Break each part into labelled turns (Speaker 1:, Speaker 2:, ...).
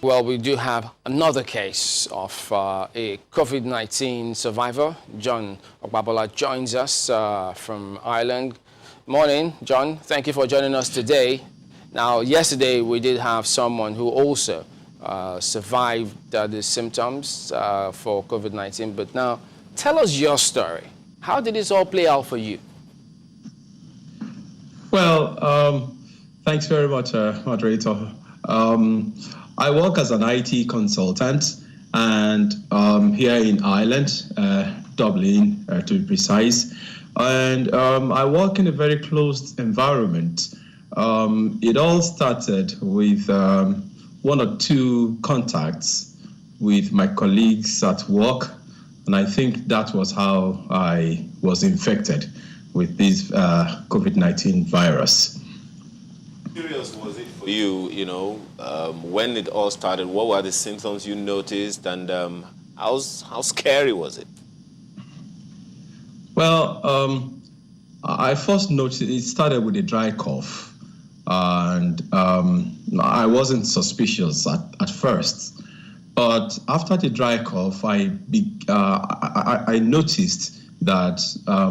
Speaker 1: Well, we do have another case of a COVID-19 survivor. John Ogbabola joins us from Ireland. Morning, John. Thank you for joining us today. Now, yesterday we did have someone who also survived the symptoms for COVID-19. But now, tell us your story. How did this all play out for you?
Speaker 2: Well, thanks very much, moderator. I work as an IT consultant, and here in Ireland, Dublin to be precise, and I work in a very closed environment. It all started with one or two contacts with my colleagues at work, and I think that was how I was infected with this COVID-19 virus.
Speaker 3: Serious was it for you, when it all started? What were the symptoms you noticed, and how scary was it?
Speaker 2: Well, I first noticed it started with a dry cough, and I wasn't suspicious at first. But after the dry cough, I noticed that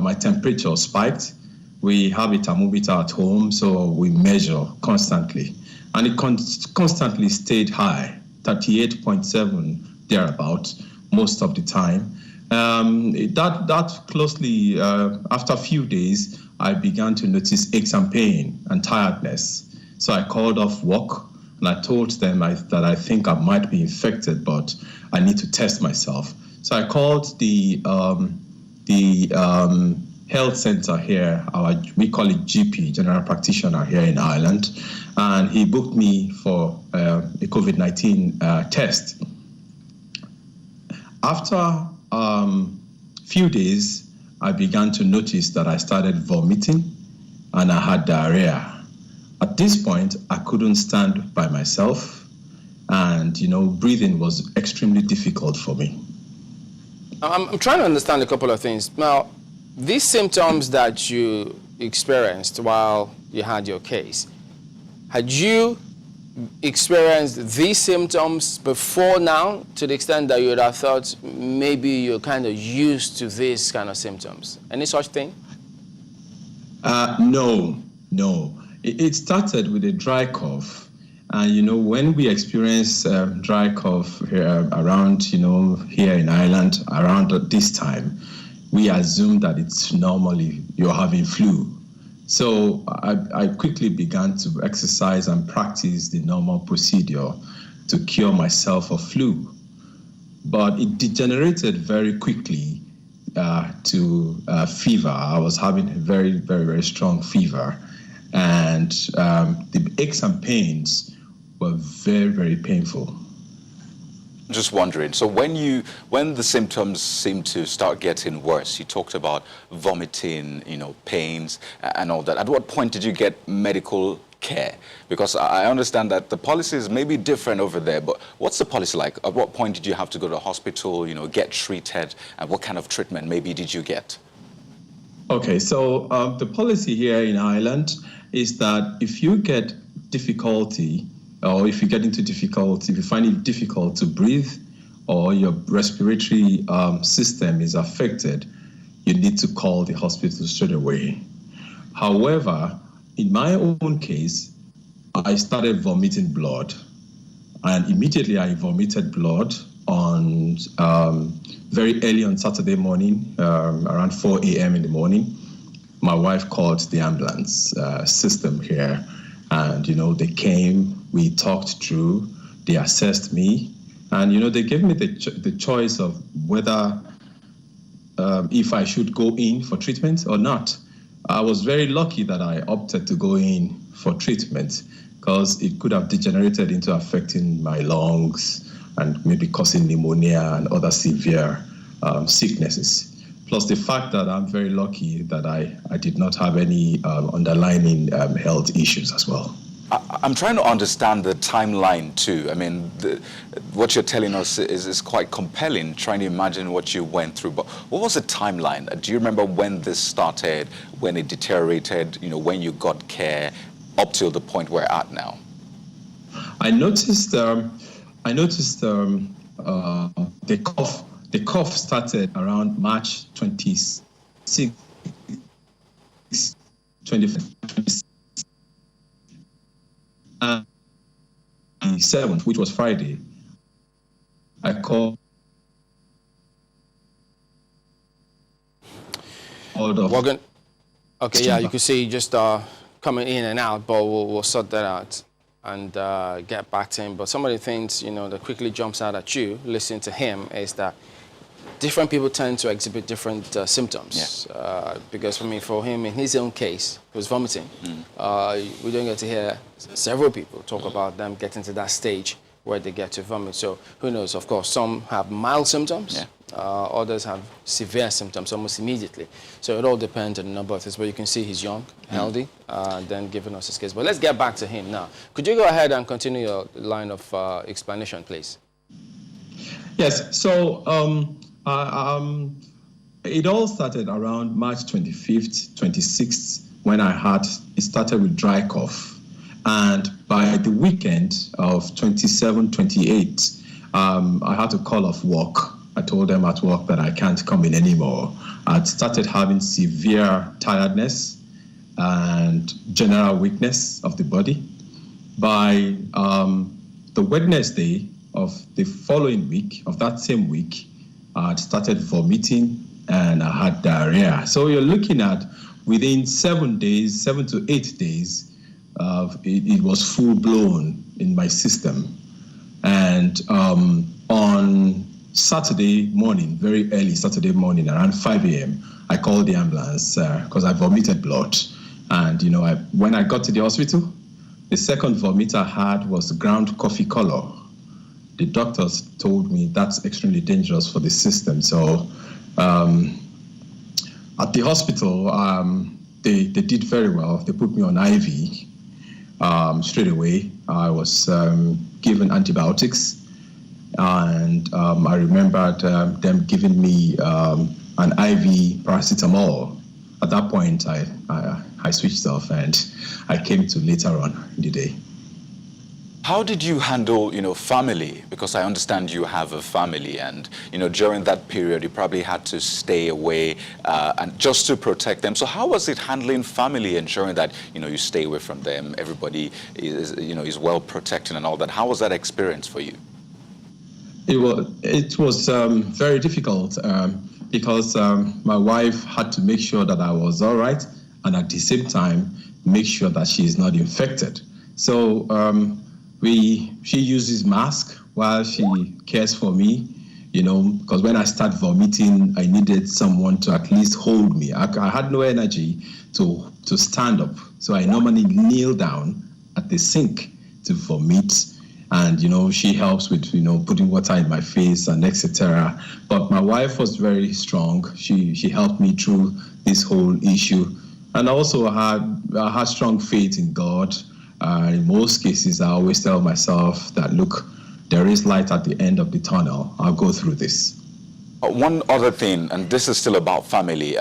Speaker 2: my temperature spiked. We have a thermometer at home, so we measure constantly. And it constantly stayed high, 38.7 thereabout, most of the time. That closely, after a few days, I began to notice aches and pain and tiredness. So I called off work, and I told them that I think I might be infected, but I need to test myself. So I called the health center here, we call it GP, general practitioner here in Ireland, and he booked me for a COVID-19 test. After a few days, I began to notice that I started vomiting and I had diarrhea. At this point, I couldn't stand by myself, and breathing was extremely difficult for me.
Speaker 1: I'm trying to understand a couple of things. Now, these symptoms that you experienced while you had your case, had you experienced these symptoms before now, to the extent that you would have thought maybe you're kind of used to these kind of symptoms? Any such thing?
Speaker 2: No. It started with a dry cough. And, when we experience dry cough here around, here in Ireland, around this time, we assume that it's normally you're having flu. So I quickly began to exercise and practice the normal procedure to cure myself of flu. But it degenerated very quickly to fever. I was having a very, very, very strong fever. And the aches and pains were very, very painful.
Speaker 4: Just wondering, so when the symptoms seemed to start getting worse, you talked about vomiting, pains and all that. At what point did you get medical care? Because I understand that the policies may be different over there, but what's the policy like? At what point did you have to go to the hospital, get treated, and what kind of treatment maybe did you get?
Speaker 2: Okay, so the policy here in Ireland is that if you get difficulty, or if you get into difficulty, if you find it difficult to breathe, or your respiratory system is affected, you need to call the hospital straight away. However, in my own case, I started vomiting blood, and immediately I vomited blood on very early on Saturday morning, around 4 a.m. in the morning. My wife called the ambulance system here, and they came, we talked through, they assessed me, and they gave me the choice of whether if I should go in for treatment or not. I was very lucky that I opted to go in for treatment, because it could have degenerated into affecting my lungs and maybe causing pneumonia and other severe sicknesses. Plus the fact that I'm very lucky that I did not have any underlying health issues as well.
Speaker 4: I'm trying to understand the timeline too. I mean, what you're telling us is quite compelling, trying to imagine what you went through. But what was the timeline? Do you remember when this started, when it deteriorated, when you got care, up till the point we're at now?
Speaker 2: I noticed I noticed the cough started around March 26, 7th, which was Friday. I called.
Speaker 1: Okay, yeah, you can see just coming in and out, but we'll sort that out and get back to him. But some of the things, you know, that quickly jumps out at you listening to him is that different people tend to exhibit different symptoms.
Speaker 4: Yeah.
Speaker 1: Because for him, in his own case, it was vomiting. We don't get to hear several people talk about them getting to that stage where they get to vomit. So who knows? Of course, some have mild symptoms.
Speaker 4: Yeah.
Speaker 1: Others have severe symptoms almost immediately. So it all depends on the number of things. But you can see he's young, healthy, then giving us his case. But let's get back to him now. Could you go ahead and continue your line of explanation, please?
Speaker 2: Yes. So it all started around March 25th, 26th, when it started with dry cough. And by the weekend of 27, 28, I had to call off work. I told them at work that I can't come in anymore. I'd started having severe tiredness and general weakness of the body. By the Wednesday of the following week, of that same week, I'd started vomiting and I had diarrhea. So you're looking at within 7 to 8 days, it was full blown in my system. And on Saturday morning, very early Saturday morning, around 5 a.m., I called the ambulance because I vomited blood. And, you know, when I got to the hospital, the second vomit I had was ground coffee color. The doctors told me that's extremely dangerous for the system. So at the hospital, they did very well. They put me on IV straight away. I was given antibiotics. And I remembered them giving me an IV paracetamol. At that point, I switched off and I came to later on in the day.
Speaker 4: How did you handle, you know, family? Because I understand you have a family, and, you know, during that period, you probably had to stay away and just to protect them. So how was it handling family, ensuring that, you know, you stay away from them, everybody is, you know, is well protected and all that? How was that experience for you?
Speaker 2: It was very difficult because my wife had to make sure that I was all right, and at the same time make sure that she is not infected. So she uses mask while she cares for me, you know, because when I start vomiting, I needed someone to at least hold me. I had no energy to stand up, so I normally kneel down at the sink to vomit. And, you know, she helps with, you know, putting water in my face and etc. But my wife was very strong. She helped me through this whole issue. And also I had strong faith in God. In most cases, I always tell myself that, look, there is light at the end of the tunnel. I'll go through this.
Speaker 4: One other thing, and this is still about family.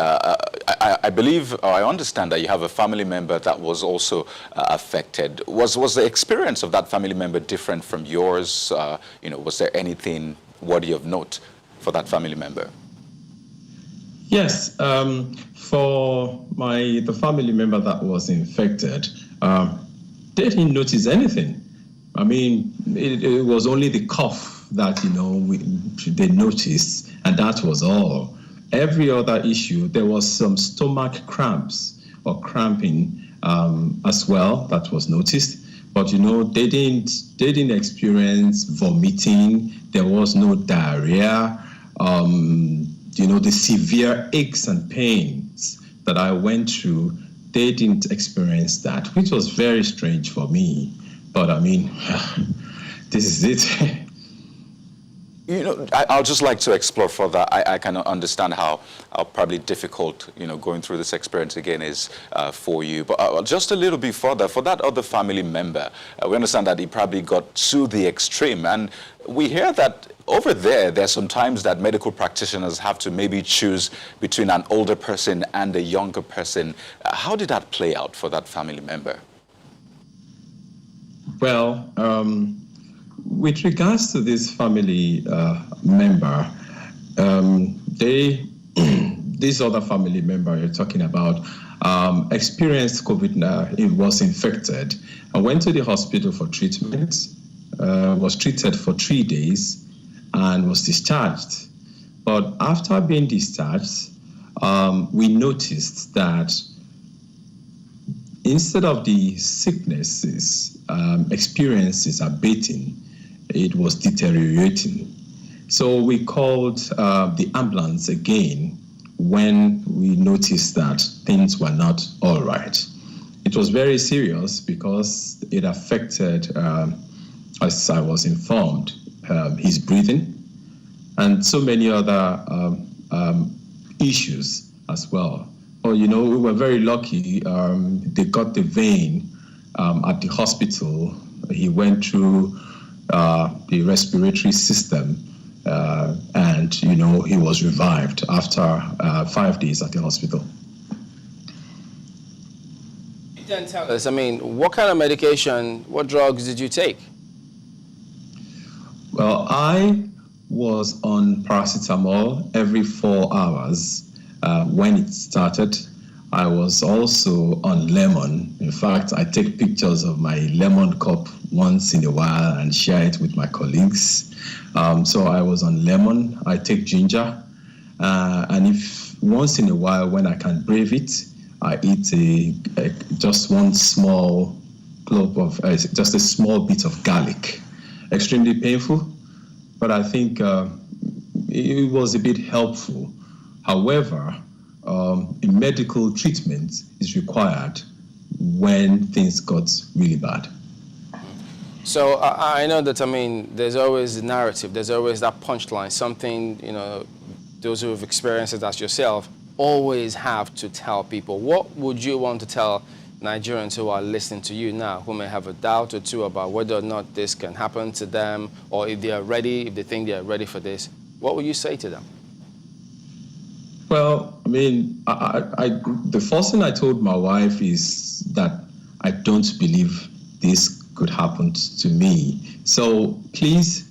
Speaker 4: I believe, or I understand that you have a family member that was also affected. Was the experience of that family member different from yours? You know, was there anything worthy of note for that family member?
Speaker 2: Yes, for the family member that was infected, they didn't notice anything. I mean, it was only the cough that, you know, they noticed, and that was all. Every other issue, there was some stomach cramps or cramping as well that was noticed. But, you know, they didn't experience vomiting. There was no diarrhea. You know, the severe aches and pains that I went through, they didn't experience that, which was very strange for me. But I mean, this is it.
Speaker 4: You know, I'll just like to explore further. I can understand how probably difficult, you know, going through this experience again is for you. But just a little bit further, for that other family member, we understand that he probably got to the extreme. And we hear that over there's some times that medical practitioners have to maybe choose between an older person and a younger person. How did that play out for that family member?
Speaker 2: Well, with regards to this family member, this other family member you're talking about experienced COVID. It was infected and went to the hospital for treatment. Was treated for 3 days and was discharged. But after being discharged, we noticed that instead of the sicknesses experiences abating, it was deteriorating. So we called the ambulance again when we noticed that things were not all right. It was very serious because it affected, as I was informed, his breathing and so many other issues as well. But, you know, we were very lucky. They got the vein at the hospital. He went through the respiratory system and, you know, he was revived after 5 days at the hospital.
Speaker 1: Then tell us, I mean, what kind of medication, what drugs did you take?
Speaker 2: Well, I was on paracetamol every 4 hours when it started. I was also on lemon. In fact, I take pictures of my lemon cup once in a while and share it with my colleagues. So I was on lemon. I take ginger. And if once in a while, when I can brave it, I eat just one small clove of, just a small bit of garlic. Extremely painful, but I think it was a bit helpful. However, a medical treatment is required when things got really bad.
Speaker 1: So I know that, I mean, there's always a narrative, there's always that punchline, something, you know, those who have experienced it as yourself always have to tell people. What would you want to tell Nigerians who are listening to you now, who may have a doubt or two about whether or not this can happen to them, or if they are ready, if they think they are ready for this? What would you say to them?
Speaker 2: Well, I mean, the first thing I told my wife is that I don't believe this could happen to me. So please,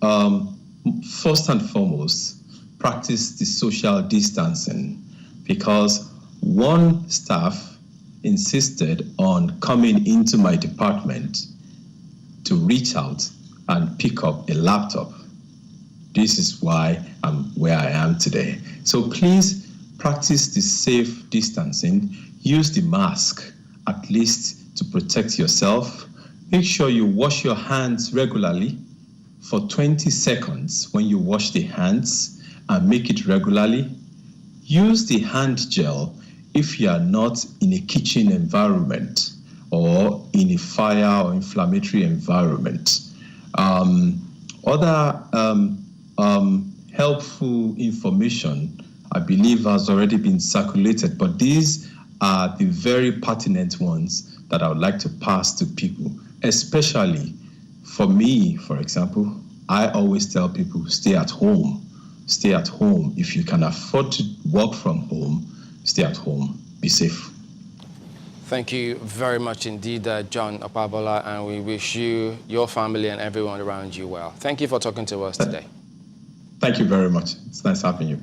Speaker 2: first and foremost, practice the social distancing, because one staff insisted on coming into my department to reach out and pick up a laptop. This is why I'm where I am today. So please practice the safe distancing. Use the mask at least to protect yourself. Make sure you wash your hands regularly for 20 seconds when you wash the hands, and make it regularly. Use the hand gel if you are not in a kitchen environment or in a fire or inflammatory environment. Other helpful information, I believe, has already been circulated, but these are the very pertinent ones that I would like to pass to people, especially for me, for example. I always tell people, stay at home. Stay at home. If you can afford to work from home, stay at home. Be safe.
Speaker 1: Thank you very much indeed, John Okpabola, and we wish you, your family, and everyone around you well. Thank you for talking to us today.
Speaker 2: Thank you very much. It's nice having you.